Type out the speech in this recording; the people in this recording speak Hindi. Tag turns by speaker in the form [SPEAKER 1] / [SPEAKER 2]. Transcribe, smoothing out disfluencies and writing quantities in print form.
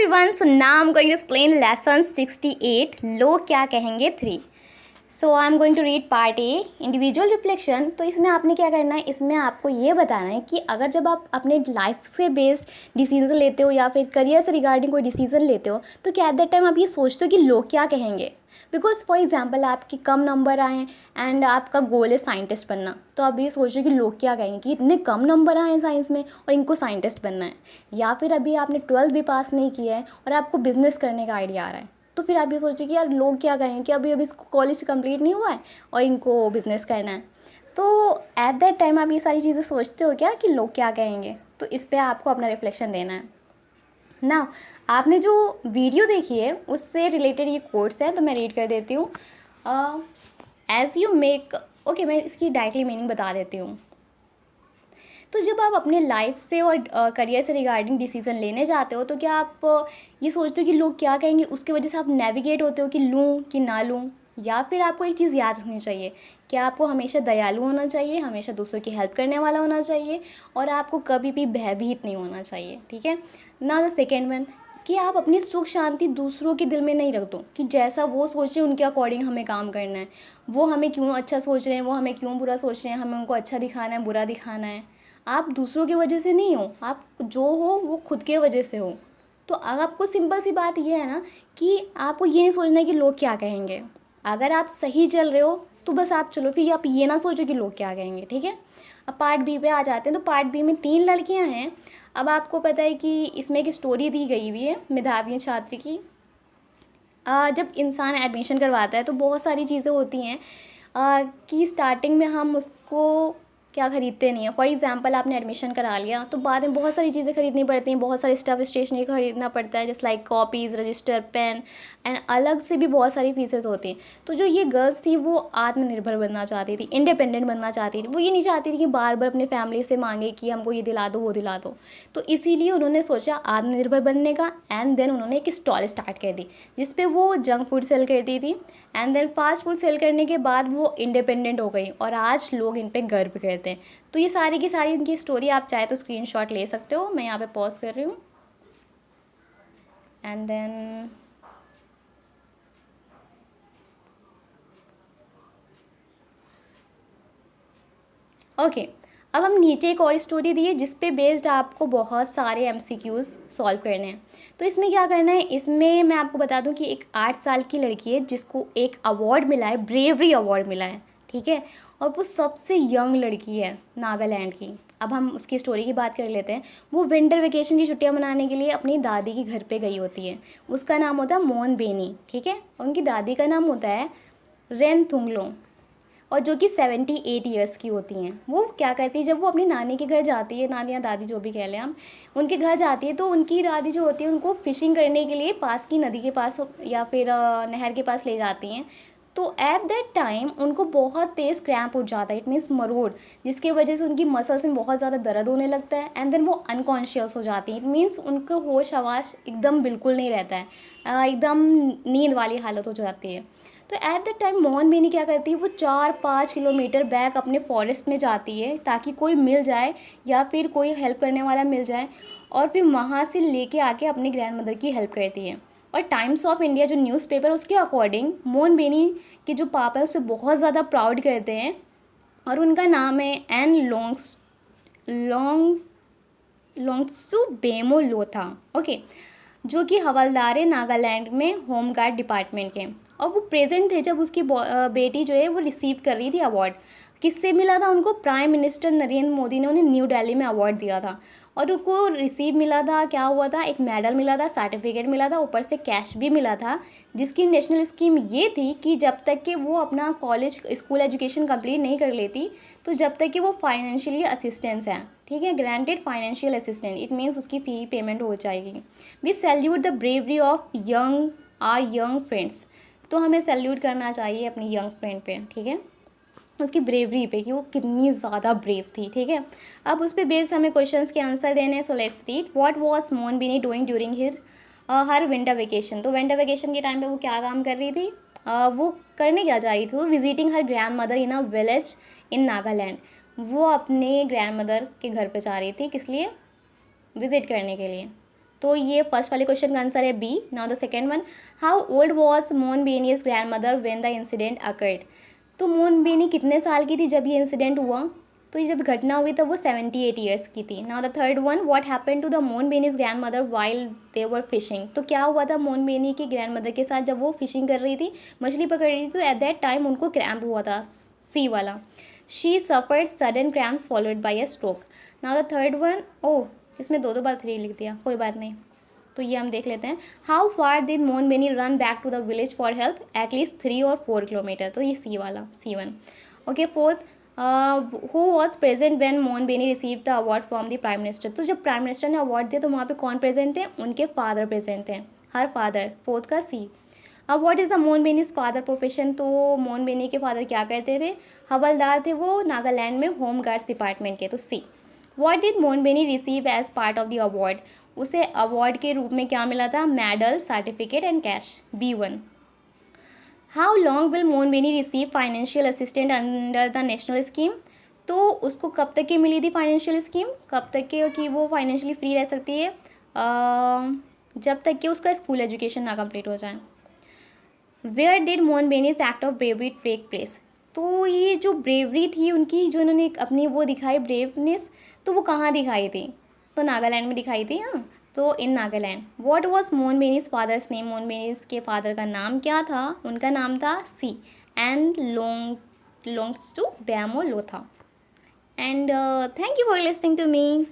[SPEAKER 1] Everyone, so now I'm going to explain lesson 68 लोग क्या कहेंगे 3. So I am going to read part A individual reflection. तो इसमें आपने क्या करना है, इसमें आपको ये बताना है कि अगर जब आप अपने लाइफ से बेस्ड डिसीजन लेते हो या फिर करियर से रिगार्डिंग कोई डिसीजन लेते हो तो क्या एट दैट टाइम आप ये सोचते हो कि लोग क्या कहेंगे. बिकॉज फॉर एग्जाम्पल आपके कम नंबर आए एंड आपका गोल है साइंटिस्ट बनना, तो आप ये सोच रहे हो कि लोग क्या कहेंगे कि इतने कम नंबर आए हैं साइंस में और इनको साइंटिस्ट बनना है. या फिर अभी आपने 12th भी पास नहीं किया है और आपको बिजनेस करने का आइडिया आ रहा है, तो फिर आप ये सोचिए कि यार लोग क्या कहेंगे कि अभी अभी इसको कॉलेज कंप्लीट नहीं हुआ है और इनको बिज़नेस करना है. तो एट दैट टाइम आप ये सारी चीज़ें सोचते हो क्या कि लोग क्या कहेंगे. तो इस पर आपको अपना रिफ्लेक्शन देना है ना. आपने जो वीडियो देखी है उससे रिलेटेड ये कोट्स हैं, तो मैं रीड कर देती हूँ. एज यू मेक ओके, मैं इसकी डायरेक्टली मीनिंग बता देती हूँ. तो जब आप अपने लाइफ से और करियर से रिगार्डिंग डिसीज़न लेने जाते हो तो क्या आप ये सोचते हो कि लोग क्या कहेंगे, उसकी वजह से आप नेविगेट होते हो कि लूँ कि ना लूँ. या फिर आपको एक चीज़ याद रखनी चाहिए कि आपको हमेशा दयालु होना चाहिए, हमेशा दूसरों की हेल्प करने वाला होना चाहिए और आपको कभी भी भयभीत नहीं होना चाहिए. ठीक है ना. द सेकेंड वन कि आप अपनी सुख शांति दूसरों के दिल में नहीं रख दो कि जैसा वो सोच रहे हैं उनके अकॉर्डिंग हमें काम करना है. वो हमें क्यों अच्छा सोच रहे हैं, वो हमें क्यों बुरा सोच रहे हैं, हमें उनको अच्छा दिखाना है बुरा दिखाना है. आप दूसरों की वजह से नहीं हो, आप जो हो वो खुद के वजह से हो. तो अब आपको सिंपल सी बात ये है ना कि आपको ये नहीं सोचना है कि लोग क्या कहेंगे. अगर आप सही चल रहे हो तो बस आप चलो, फिर आप ये ना सोचो कि लोग क्या कहेंगे. ठीक है. अब पार्ट बी पे आ जाते हैं. तो पार्ट बी में 3 लड़कियां हैं. अब आपको पता है कि इसमें एक स्टोरी दी गई हुई है मेधावी छात्र की. जब इंसान एडमिशन करवाता है तो बहुत सारी चीज़ें होती हैं कि स्टार्टिंग में हम उसको क्या खरीदते नहीं हैं. फॉर एग्जांपल आपने एडमिशन करा लिया तो बाद में बहुत सारी चीज़ें खरीदनी पड़ती हैं, बहुत सारी स्टफ स्टेशनरी खरीदना पड़ता है जैसे like copies, register, pen and अलग से भी बहुत सारी फीसेस होती हैं. तो जो ये गर्ल्स थी वो आत्मनिर्भर बनना चाहती थी, इंडिपेंडेंट बनना चाहती थी. वो ये नहीं चाहती थी कि बार बार अपने फैमिली से मांगे कि हमको ये दिला दो वो दिला दो. तो इसीलिए उन्होंने सोचा आत्मनिर्भर बनने का एंड देन उन्होंने एक स्टॉल स्टार्ट कर दी जिस पे वो जंक फूड सेल करती थी and then fast food sell करने के बाद वो इंडिपेंडेंट हो गई और आज लोग इन पे गर्व करते हैं. तो ये सारी की सारी इनकी स्टोरी आप चाहे तो स्क्रीनशॉट ले सकते हो. मैं यहाँ पे पॉज कर रही हूँ एंड देन ओके. अब हम नीचे एक और स्टोरी दी है जिस पे बेस्ड आपको बहुत सारे एमसीक्यूज़ सॉल्व करने हैं. तो इसमें क्या करना है, इसमें मैं आपको बता दूं कि एक 8 साल की लड़की है जिसको एक अवार्ड मिला है, ब्रेवरी अवार्ड मिला है. ठीक है. और वो सबसे यंग लड़की है नागालैंड की. अब हम उसकी स्टोरी की बात कर लेते हैं. वो विंटर वेकेशन की छुट्टियां मनाने के लिए अपनी दादी के घर पे गई होती है. उसका नाम होता है मोन बेनी. ठीक है. उनकी दादी का नाम होता है रेन थुंगलो और जो कि 78 ईयर्स की होती हैं. वो क्या करती है, जब वो अपनी नानी के घर जाती है, नानी या दादी जो भी कह लें हम, उनके घर जाती है तो उनकी दादी जो होती है उनको फ़िशिंग करने के लिए पास की नदी के पास या फिर नहर के पास ले जाती हैं. तो एट दैट टाइम उनको बहुत तेज़ क्रैम्प उठ जाता है, इट मीन्स मरोड़, जिसकी वजह से उनकी मसल्स में बहुत ज़्यादा दर्द होने लगता है एंड देन वो अनकॉन्शियस हो जाती है. इट मीन्स उनको होश आवास एकदम बिल्कुल नहीं रहता है, एकदम नींद वाली हालत हो जाती है. तो at the time Mohan Beni क्या करती है, वो 4-5 किलोमीटर बैक अपने फॉरेस्ट में जाती है ताकि कोई मिल जाए या फिर कोई हेल्प करने वाला मिल जाए और फिर वहाँ से लेके आके अपनी ग्रैंड मदर की हेल्प करती है. और टाइम्स ऑफ इंडिया जो न्यूज़पेपर उसके अकॉर्डिंग मोहन बेनी के जो पापा है उस पर बहुत ज़्यादा प्राउड करते हैं और उनका नाम है एन लोंगसू बेमो लोथा. ओके. जो कि हवलदार है नागालैंड में होम गार्ड डिपार्टमेंट के. और वो प्रेजेंट थे जब उसकी बेटी जो है वो रिसीव कर रही थी अवार्ड. किससे मिला था उनको, प्राइम मिनिस्टर नरेंद्र मोदी ने उन्हें न्यू दिल्ली में अवार्ड दिया था. और उनको रिसीव मिला था, क्या हुआ था, एक मेडल मिला था, सर्टिफिकेट मिला था, ऊपर से कैश भी मिला था. जिसकी नेशनल स्कीम ये थी कि जब तक कि वो अपना कॉलेज स्कूल एजुकेशन कंप्लीट नहीं कर लेती तो जब तक कि वो फाइनेंशियली असिस्टेंस है. ठीक है. Granted financial assistant, it means उसकी फ़ी पेमेंट हो जाएगी. We salute the bravery of young friends. तो हमें सैल्यूट करना चाहिए अपनी यंग फ्रेंड पे. ठीक है. उसकी ब्रेवरी पे कि वो कितनी ज़्यादा ब्रेव थी. ठीक है. अब उस पर बेस्ड हमें क्वेश्चंस के आंसर देने हैं. So let's read. What was मोन बिनी doing during her winter vacation. तो विंटर वेकेशन के टाइम पे वो क्या काम कर रही थी, वो करने क्या जा रही थी, वो visiting her grand mother in a village in Nagaland. वो अपने ग्रैंड मदर के घर पे जा रही थी, किस लिए, विज़िट करने के लिए. तो ये फर्स्ट वाले क्वेश्चन का आंसर है B. Now the second one, how old was Monbeni's grandmother when the incident occurred. तो मोनबेनी कितने साल की थी जब ये इंसिडेंट हुआ, तो ये जब घटना हुई तब वो 78 ईयर्स की थी। Now the third one, what happened to the Monbeni's grandmother while they were fishing. तो क्या हुआ था मोनबेनी की ग्रैंड मदर के साथ जब वो फिशिंग कर रही थी, मछली पकड़ रही थी, तो एट दैट टाइम उनको क्रैम्प हुआ था, सी वाला। She suffered sudden cramps followed by a stroke. Now the third one, oh इसमें दो बार 3 लिख दिया, कोई बात नहीं, तो ये हम देख लेते हैं। How far did Monbeni run back to the village for help, at least 3 और 4 किलोमीटर, तो ये सी वाला, C1। Okay, fourth, who was present when Monbeni receive the award from the prime minister. तो जब प्राइम मिनिस्टर ने अवार्ड दिया तो वहाँ पे कौन प्रेजेंट थे, उनके फादर प्रेजेंट थे, हर फादर, फोर्थ का C। अब what is the Monbeni's father profession, तो मोनबेनी के फादर क्या करते थे, हवलदार थे वो नागालैंड में होम गार्ड्स डिपार्टमेंट के, तो C। What did Monbeni receive as part of the award, उसे अवार्ड के रूप में क्या मिला था, medal, certificate and cash, B1। How long will Monbeni receive financial assistant under the national scheme. तो उसको कब तक की मिली थी फाइनेंशियल स्कीम, कब तक के कि वो फाइनेंशियली फ्री रह सकती है, जब तक कि उसका स्कूल एजुकेशन ना कंप्लीट हो जाए। Where did Monbeni's act of bravery take place. तो ये जो ब्रेवरी थी उनकी, जो उन्होंने अपनी वो दिखाई ब्रेवनेस, तो वो कहाँ दिखाई थी, तो नागालैंड में दिखाई थी। हाँ, तो in Nagaland. What was Monbeni's father's name, Monbeni's के फादर का नाम क्या था, उनका नाम था C एंड लोंग्स टू बैमो Lotha. And thank you for listening to me.